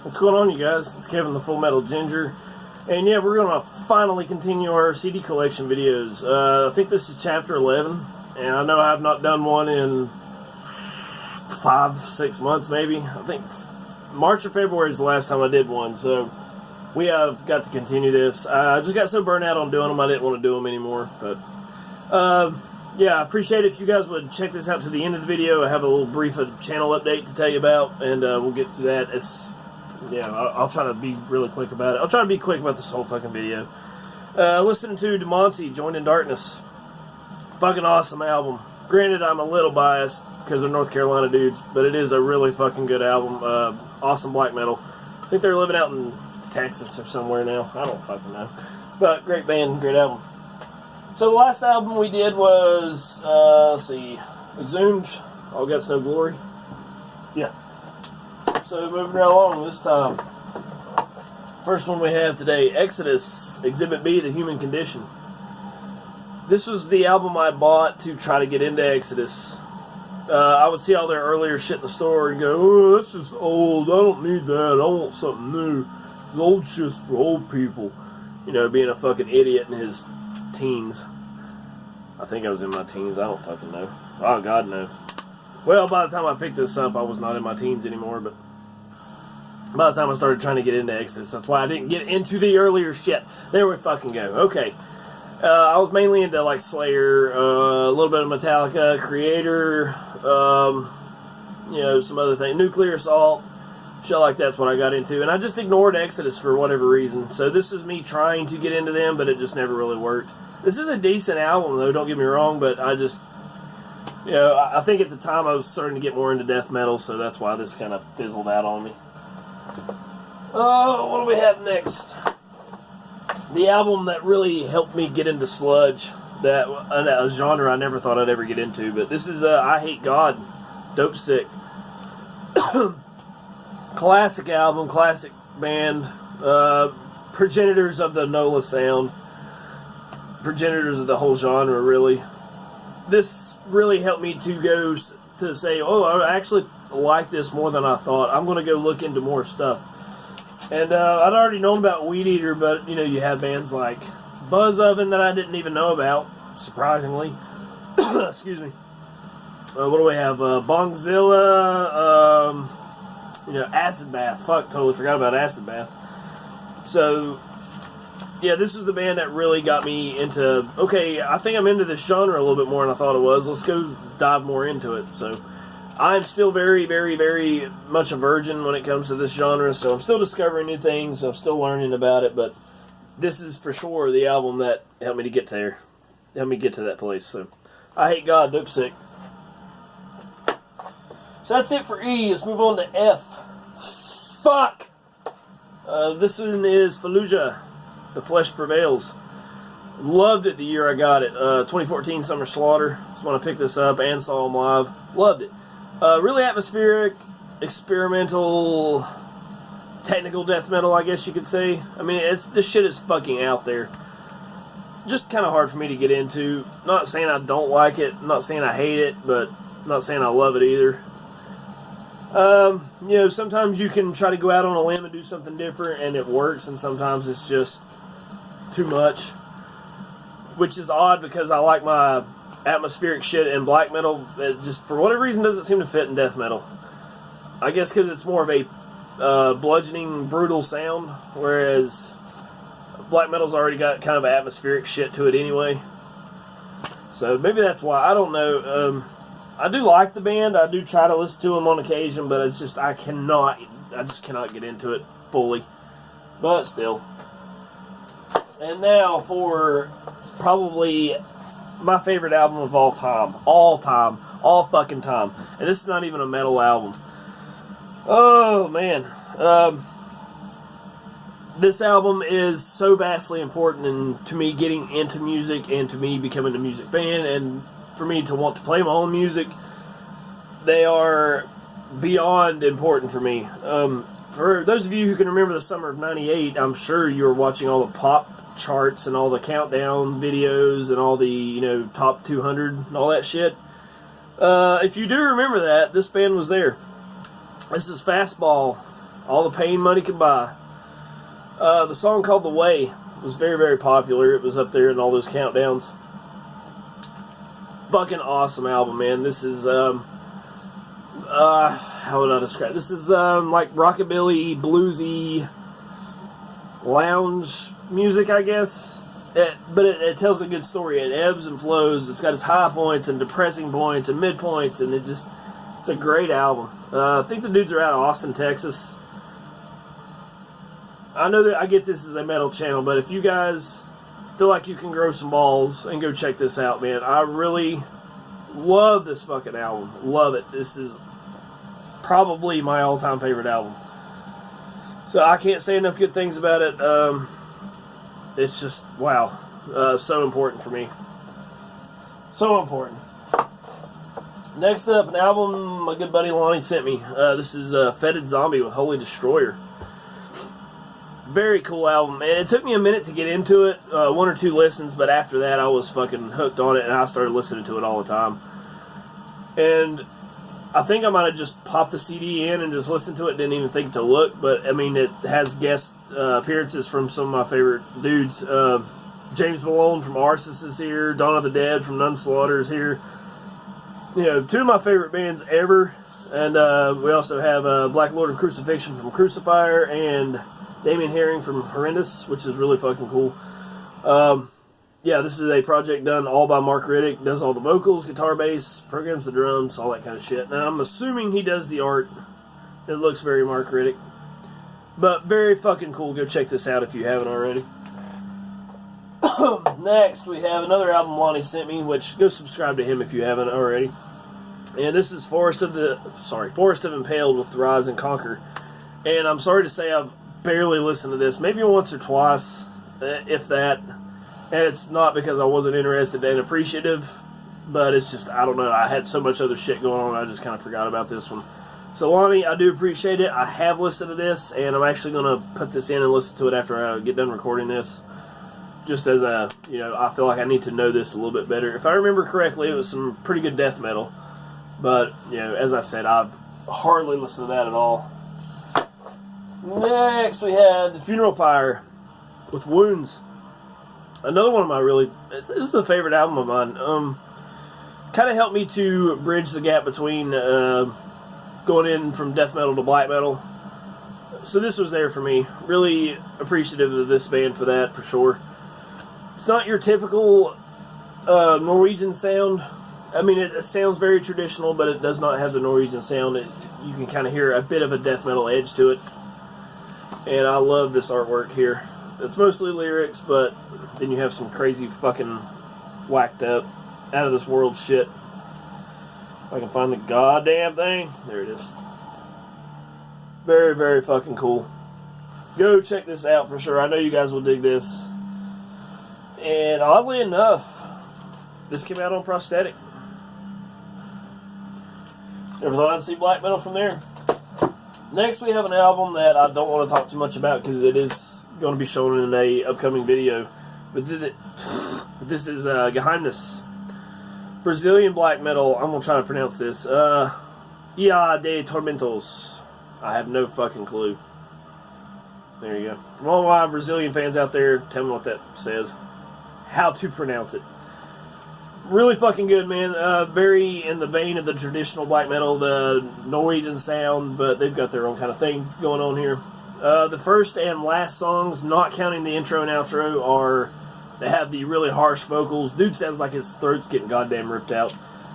What's going on, you guys? It's Kevin the Full Metal Ginger. And yeah, we're going to finally continue our CD collection videos. I think this is chapter 11. And I know I have not done one in 5-6 months maybe. I think March or February is the last time I did one. So we have got to continue this. I just got so burnt out on doing them, I didn't want to do them anymore. But yeah, I appreciate it if you guys would check this out to the end of the video. I have a little brief channel update to tell you about. And we'll get to that. Yeah, I'll try to be really quick about it. I'll try to be quick about this whole fucking video. Listening to Demoncy-Joined In Darkness. Fucking awesome album. Granted, I'm a little biased because they're North Carolina dudes, but it is a really fucking good album. Awesome black metal. I think they're living out in Texas or somewhere now. I don't fucking know. But great band, great album. So the last album we did was, let's see, Exhumed, All Guts No Glory. Yeah. So moving right along this time. First one we have today, Exodus, Exhibit B, The Human Condition. This was the album I bought to try to get into Exodus. I would see all their earlier shit in the store and go, oh, that's just old, I don't need that, I want something new. This old shit's for old people. You know, being a fucking idiot in his teens. I think I was in my teens, I don't fucking know. Oh, God, no. Well, by the time I picked this up, I was not in my teens anymore, but by the time I started trying to get into Exodus, that's why I didn't get into the earlier shit. There we fucking go. Okay. I was mainly into, like, Slayer, a little bit of Metallica, Creator, you know, some other things. Nuclear Assault, shit like that's what I got into. And I just ignored Exodus for whatever reason. So this is me trying to get into them, but it just never really worked. This is a decent album, though, don't get me wrong, but I just, you know, I think at the time I was starting to get more into death metal, so that's why this kind of fizzled out on me. What do we have next? The album that really helped me get into sludge, that a genre I never thought I'd ever get into, but this is eyeHATegod, Dope Sick. Classic album, classic band, progenitors of the NOLA sound, progenitors of the whole genre, really. This really helped me to go to say, oh, I actually like this more than I thought. I'm going to go look into more stuff. And I'd already known about Weed Eater, but, you know, you have bands like Buzz Oven that I didn't even know about, surprisingly. Excuse me. What do we have? Bongzilla, you know, Acid Bath. Fuck, totally forgot about Acid Bath. So, yeah, this is the band that really got me into, okay, I think I'm into this genre a little bit more than I thought it was. Let's go dive more into it. So, I'm still very, very, very much a virgin when it comes to this genre, so I'm still discovering new things, I'm still learning about it, but this is for sure the album that helped me to get there. Helped me get to that place. So, eyeHATegod, Dope Sick. So that's it for E. Let's move on to F. Fuck! This one is Fallujah, The Flesh Prevails. Loved it the year I got it. 2014 Summer Slaughter. Just want to pick this up and saw them live. Loved it. Really atmospheric, experimental, technical death metal, I guess you could say. I mean, this shit is fucking out there. Just kind of hard for me to get into. Not saying I don't like it, not saying I hate it, but not saying I love it either. You know, sometimes you can try to go out on a limb and do something different, and it works, and sometimes it's just too much. Which is odd, because I like my atmospheric shit in black metal. It just, for whatever reason, doesn't seem to fit in death metal. I guess because it's more of a bludgeoning, brutal sound, whereas black metal's already got kind of atmospheric shit to it anyway. So maybe that's why. I don't know. I do like the band. I do try to listen to them on occasion, but it's just I just cannot get into it fully. But still. And now for probably my favorite album of all time. All fucking time. And this is not even a metal album. Oh, man. This album is so vastly important to me getting into music and to me becoming a music fan and for me to want to play my own music. They are beyond important for me. For those of you who can remember the summer of '98, I'm sure you were watching all the pop charts and all the countdown videos and all the, you know, top 200 and all that shit. If you do remember that, this band was there. This is Fastball, All the pain money can buy. The song called The Way was very, very popular. It was up there in all those countdowns. Fucking awesome album, man. This is, how would I describe it? This is, like rockabilly, bluesy, lounge music, I guess. But it tells a good story. It ebbs and flows. It's got its high points and depressing points and mid points, and it's a great album. I think the dudes are out of Austin, Texas. I know that I get this as a metal channel, but if you guys feel like you can grow some balls and go check this out, man, I really love this fucking album. Love it. This is probably my all-time favorite album. So I can't say enough good things about it. It's just, wow. So important for me. So important. Next up, an album my good buddy Lonnie sent me. This is Fetid Zombie with Holy Destroyer. Very cool album, and it took me a minute to get into it, 1 or 2 listens, but after that I was fucking hooked on it, and I started listening to it all the time. And I think I might have just popped the CD in and just listened to it, didn't even think to look, but I mean, it has guest appearances from some of my favorite dudes. James Malone from Arsis is here, Dawn of the Dead from Nunslaughter is here. You know, 2 of my favorite bands ever, and we also have Black Lord of Crucifixion from Crucifier, and Damien Herring from Horrendous, which is really fucking cool. Yeah, this is a project done all by Mark Riddick. Does all the vocals, guitar, bass, programs the drums, all that kind of shit. Now, I'm assuming he does the art. It looks very Mark Riddick. But very fucking cool. Go check this out if you haven't already. Next, we have another album Lonnie sent me, which go subscribe to him if you haven't already. And this is Forest of Impaled with Rise and Conquer. And I'm sorry to say I've barely listened to this, maybe once or twice, if that. And it's not because I wasn't interested and appreciative, but it's just, I don't know, I had so much other shit going on, I just kind of forgot about this one. So Lonnie, I do appreciate it. I have listened to this, and I'm actually going to put this in and listen to it after I get done recording this. Just as a, you know, I feel like I need to know this a little bit better. If I remember correctly, it was some pretty good death metal. But, you know, as I said, I've hardly listened to that at all. Next, we have the Funeral Pyre with Wounds. Another one of my this is a favorite album of mine. Kind of helped me to bridge the gap between going in from death metal to black metal. So this was there for me. Really appreciative of this band for that, for sure. It's not your typical Norwegian sound. I mean, it sounds very traditional, but it does not have the Norwegian sound. You can kind of hear a bit of a death metal edge to it. And I love this artwork here. It's mostly lyrics, but then you have some crazy fucking whacked up, out of this world shit. If I can find the goddamn thing. There it is. Very, very fucking cool. Go check this out for sure. I know you guys will dig this. And oddly enough, this came out on prosthetic. Never thought I'd see black metal from there. Next, we have an album that I don't want to talk too much about because it is going to be shown in an upcoming video. But this is Geheimnis. Brazilian black metal. I'm going to try to pronounce this. Ia de Tormentos. I have no fucking clue. There you go. From all my Brazilian fans out there, tell me what that says. How to pronounce it. Really fucking good, man. Very in the vein of the traditional black metal, the Norwegian sound, but they've got their own kind of thing going on here. The first and last songs, not counting the intro and outro, they have the really harsh vocals. Dude sounds like his throat's getting goddamn ripped out.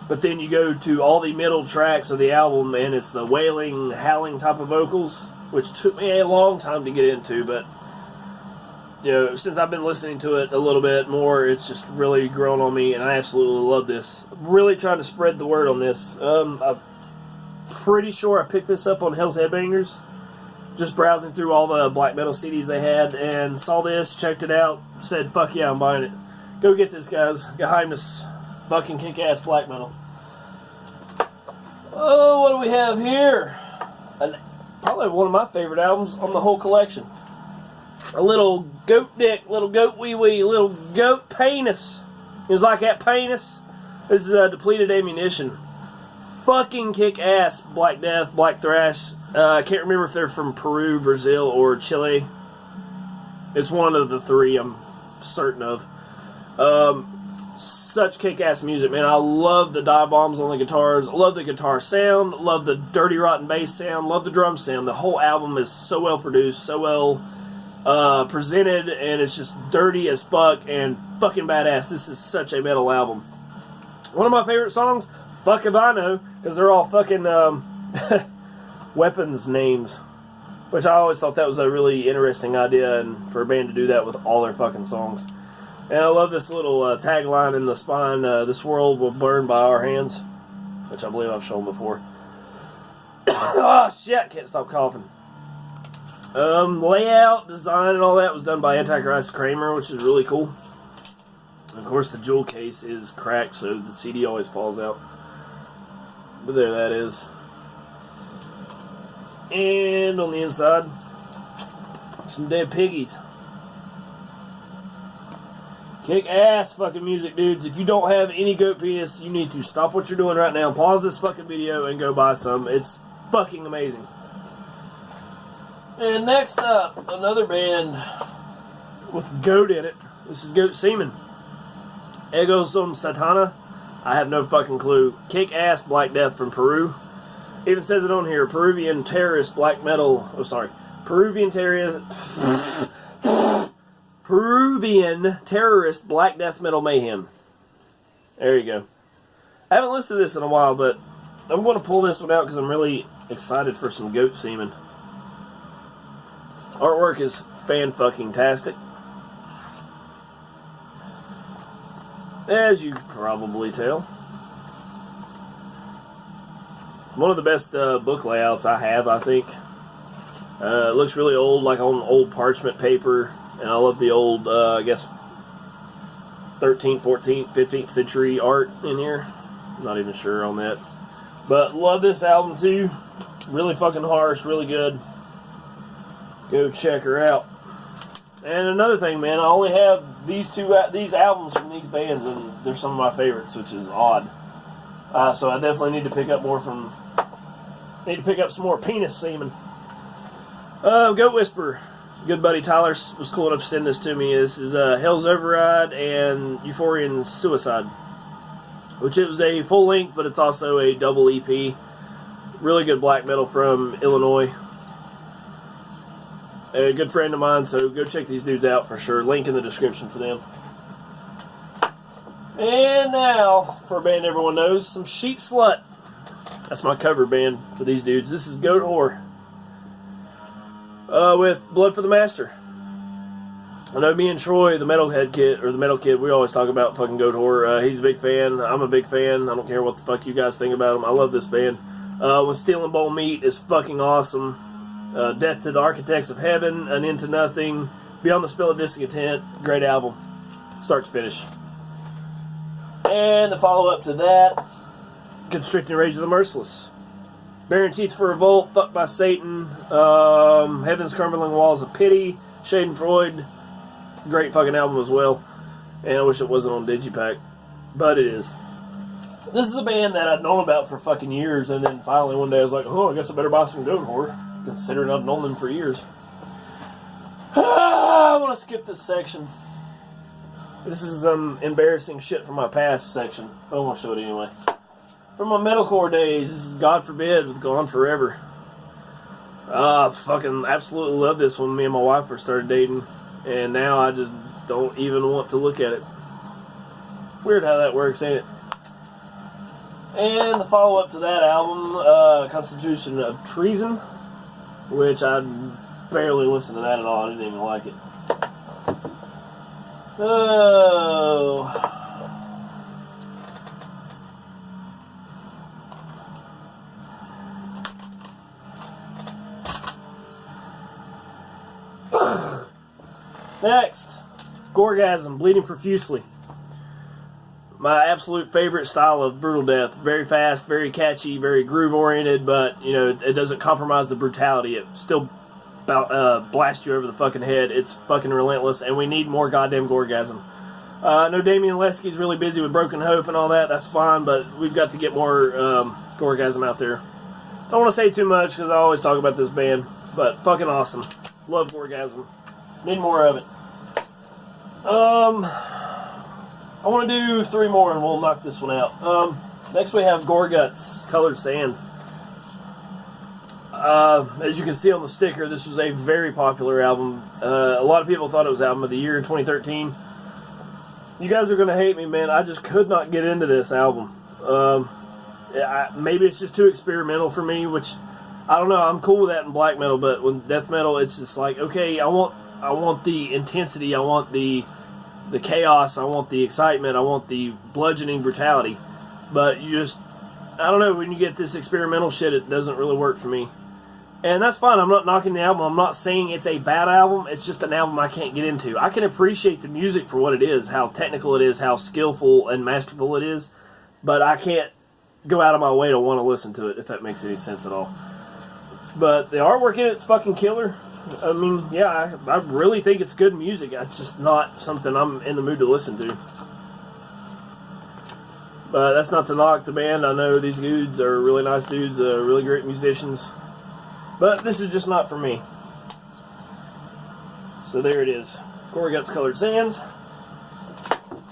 But then you go to all the middle tracks of the album, and it's the wailing, howling type of vocals, which took me a long time to get into, but you know, since I've been listening to it a little bit more, it's just really grown on me, and I absolutely love this. I'm really trying to spread the word on this. I'm pretty sure I picked this up on Hell's Headbangers, just browsing through all the black metal CDs they had, and saw this, checked it out, said, fuck yeah, I'm buying it. Go get this, guys. Geheimnis. Fucking kick-ass black metal. Oh, what do we have here? Probably one of my favorite albums on the whole collection. A little goat dick, little goat wee-wee, little goat penis. It was like that penis. This is Depleted Ammunition. Fucking kick-ass Black Death, Black Thrash. I can't remember if they're from Peru, Brazil, or Chile. It's one of the three, I'm certain of. Such kick-ass music, man. I love the dive bombs on the guitars. Love the guitar sound. Love the dirty, rotten bass sound. Love the drum sound. The whole album is so well produced, so well presented, and it's just dirty as fuck and fucking badass. This is such a metal album. One of my favorite songs, fuck if I know, because they're all fucking weapons names, which I always thought that was a really interesting idea, and for a band to do that with all their fucking songs. And I love this little tagline in the spine, this world will burn by our hands, which I believe I've shown before. Oh shit, can't stop coughing. Layout, design, and all that was done by Antichrist Kramer, which is really cool. And of course, the jewel case is cracked, so the CD always falls out. But there that is. And on the inside, some dead piggies. Kick-ass fucking music, dudes. If you don't have any goat penis, you need to stop what you're doing right now, pause this fucking video, and go buy some. It's fucking amazing. And next up, another band with goat in it. This is Goat Semen. Ego Sum Satana. I have no fucking clue. Kick-ass Black Death from Peru. Even says it on here. Peruvian terrorist black metal. Oh, sorry. Peruvian terrorist black death metal mayhem. There you go. I haven't listened to this in a while, but I'm going to pull this one out because I'm really excited for some Goat Semen. Artwork is fan-fucking-tastic. As you can probably tell. One of the best book layouts I have, I think. It looks really old, like on old parchment paper. And I love the old, I guess, 13th, 14th, 15th century art in here. I'm not even sure on that. But love this album too. Really fucking harsh, really good. Go check her out. And another thing, man, I only have these albums from these bands, and they're some of my favorites, which is odd. So I definitely need to pick up more some more penis semen. Goat Whisperer. Good buddy Tyler was cool enough to send this to me. This is Hell's Override and Euphorian Suicide, which it was a full length, but it's also a double EP. Really good black metal from Illinois. A good friend of mine, so go check these dudes out for sure. Link in the description for them. And now, for a band everyone knows, some Sheep Slut. That's my cover band for these dudes. This is Goat Whore. With Blood for the Master. I know me and Troy, the metal kid, we always talk about fucking Goat Whore. He's a big fan. I'm a big fan. I don't care what the fuck you guys think about him. I love this band. When Steel and Bowl Meet is fucking awesome. Death to the Architects of Heaven, An Into Nothing, Beyond the Spell of Discontent. Great album. Start to finish. And the follow-up to that, Constricting Rage of the Merciless. Bearing Teeth for Revolt, Fucked by Satan, Heaven's Crumbling Walls of Pity, Schadenfreude. Great fucking album as well. And I wish it wasn't on Digipack, but it is. This is a band that I'd known about for fucking years, and then finally one day I was like, oh, I guess I better buy some Goat Whore, considering I've known them for years. I want to skip this section. This is some embarrassing shit from my past section. I don't want to show it anyway. From my metalcore days, this is God Forbid with Gone Forever. Fucking absolutely love this one. Me and my wife first started dating, and now I just don't even want to look at it. Weird how that works, ain't it? And the follow-up to that album, Constitution of Treason, which I barely listened to that at all. I didn't even like it. Oh. Next, Gorgasm, Bleeding Profusely. My absolute favorite style of brutal death. Very fast, very catchy, very groove-oriented, but, you know, it doesn't compromise the brutality. It still blasts you over the fucking head. It's fucking relentless, and we need more goddamn Gorgasm. I know Damian Lesky's really busy with Broken Hope and all that. That's fine, but we've got to get more Gorgasm out there. don't want to say too much because I always talk about this band, but fucking awesome. Love Gorgasm. Need more of it. I want to do 3 more and we'll knock this one out. Next we have Gorguts, Colored Sands. As you can see on the sticker, this was a very popular album. A lot of people thought it was Album of the Year in 2013. You guys are going to hate me, man. I just could not get into this album. Maybe it's just too experimental for me, which, I don't know, I'm cool with that in black metal, but with death metal, it's just like, okay, I want the intensity, I want the chaos, I want the excitement, I want the bludgeoning brutality. But you just, I don't know, when you get this experimental shit, it doesn't really work for me. And that's fine, I'm not knocking the album, I'm not saying it's a bad album, it's just an album I can't get into. I can appreciate the music for what it is, how technical it is, how skillful and masterful it is, but I can't go out of my way to want to listen to it, if that makes any sense at all. But the artwork in it's fucking killer. I mean, yeah, I really think it's good music. It's just not something I'm in the mood to listen to. But that's not to knock the band. I know these dudes are really nice dudes, really great musicians. But this is just not for me. So there it is. Gorguts, Colored Sands.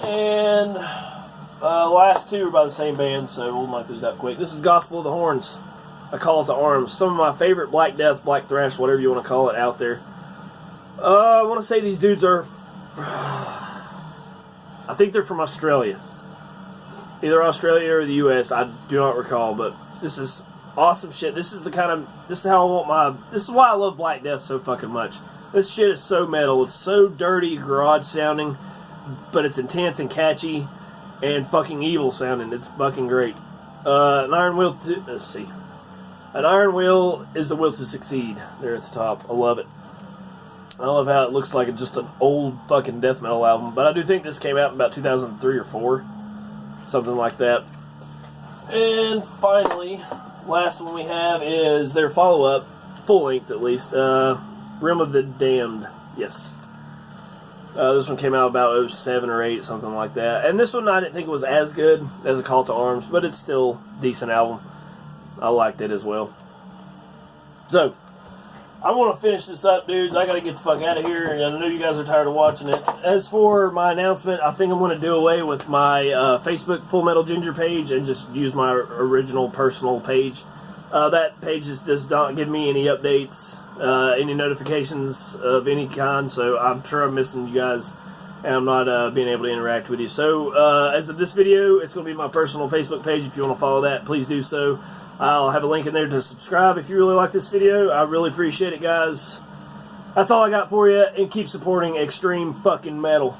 And last 2 are by the same band, so we'll knock those out quick. This is Gospel of the Horns, A Call to Arms. Some of my favorite black death, black thrash, whatever you want to call it, out there. I want to say these dudes are, I think they're from Australia. Either Australia or the US, I do not recall, but this is awesome shit. This is how I want this is why I love black death so fucking much. This shit is so metal. It's so dirty, garage sounding, but it's intense and catchy and fucking evil sounding. It's fucking great. An iron will to, let's see. An iron will is the will to succeed. There at the top. I love it. I love how it looks like it's just an old fucking death metal album. But I do think this came out in about 2003 or 4. Something like that. And finally, last one we have is their follow-up, full length at least, Realm of the Damned. Yes. This one came out about 07 or 8, something like that. And this one I didn't think it was as good as A Call to Arms, but it's still a decent album. I liked it as well. So, I want to finish this up, dudes. I got to get the fuck out of here, and I know you guys are tired of watching it. As for my announcement, I think I'm going to do away with my Facebook Full Metal Ginger page and just use my original personal page. That page does not give me any updates, any notifications of any kind, so I'm sure I'm missing you guys, and I'm not being able to interact with you. So, as of this video, it's going to be my personal Facebook page. If you want to follow that, please do so. I'll have a link in there to subscribe if you really like this video. I really appreciate it, guys. That's all I got for you, and keep supporting extreme fucking metal.